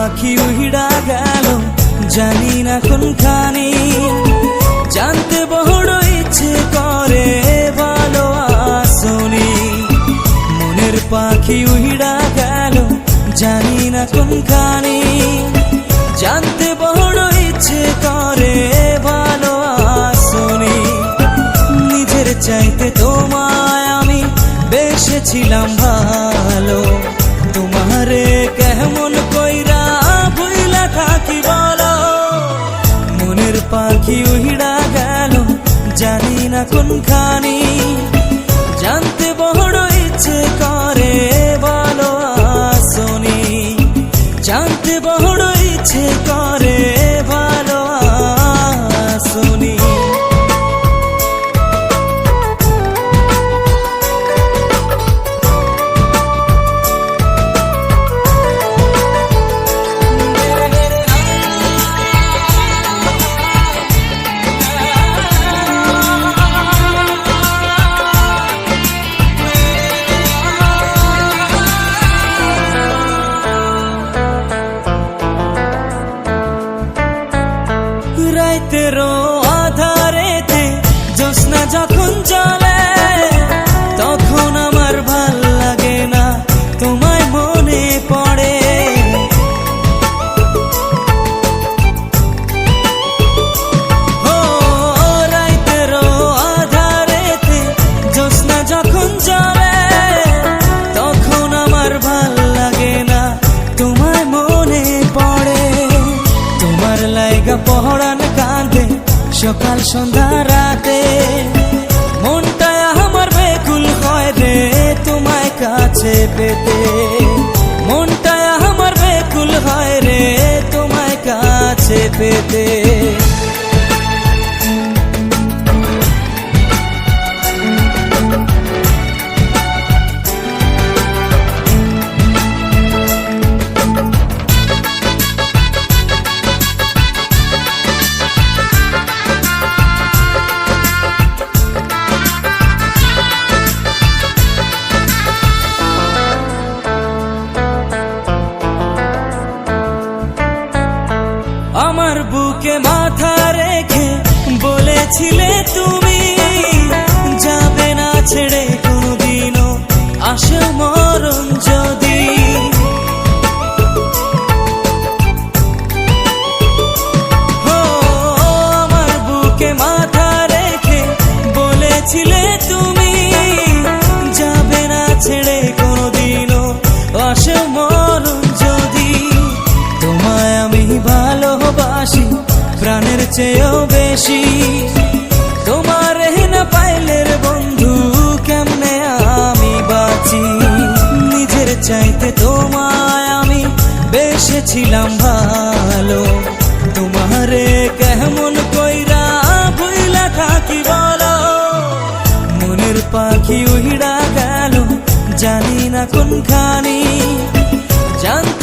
পাখি উড়া গেল জানি না কোনখানি, জানতে বড় ইচ্ছে করে ভালো আসনি। মনের পাখি উড়া গেল জানি না কোনখানি, জানতে বড় ইচ্ছে করে ভালো আসনি। নিজের চাইতে তোমায় আমি বেসেছিলাম ভালো, তোমারে কেমন কইরা ভুইলা থাকি বলো। মনের পাখি উড়া গেল জানি না কোনখানি, জানতে বড় ইচ্ছে করে ভালো আসনি। জানতে বড় ইচ্ছে করে ভালো আসনি। রাতেরও আধারেতে জ্যোৎস্না যখন চলে, তখন আমার ভাল লাগে না তোমায় মনে পড়ে। ও রাতেরও আধারেতে জ্যোৎস্না যখন চলে, তখন আমার ভাল লাগে না তোমায় মনে পড়ে। তোমার লাইগা পহরান কাঁদে সকাল সন্ধ্যা রাতে, মনটা আমার বেকুল হয় রে তোমায় কাছে পেতে। মনটা আমার বেকুল হয় রে তোমায় কাছে পেতে। আমার বুকে মাথা রেখে বলেছিলে তুমি, যাবে না ছেড়ে কোনোদিনও আসে মরণ যদি। আমার বুকে মাথা রেখে বলেছিলে তুমি, যাবে না ছেড়ে কোনোদিনও আসে মরণ যদি। তোমায় আমি ভালোবাসি প্রাণের চেয়েও বেশি, তোমার না পাইলে রে বন্ধু কেমনে আমি বাঁচি। নিজের চাইতে তোমায় আমি বেসেছিলাম ভালো, তোমারে কেমন কইরা ভুইলা থাকি বলো। মনের পাখি উড়া গেল জানি না কোনখানি, জানতে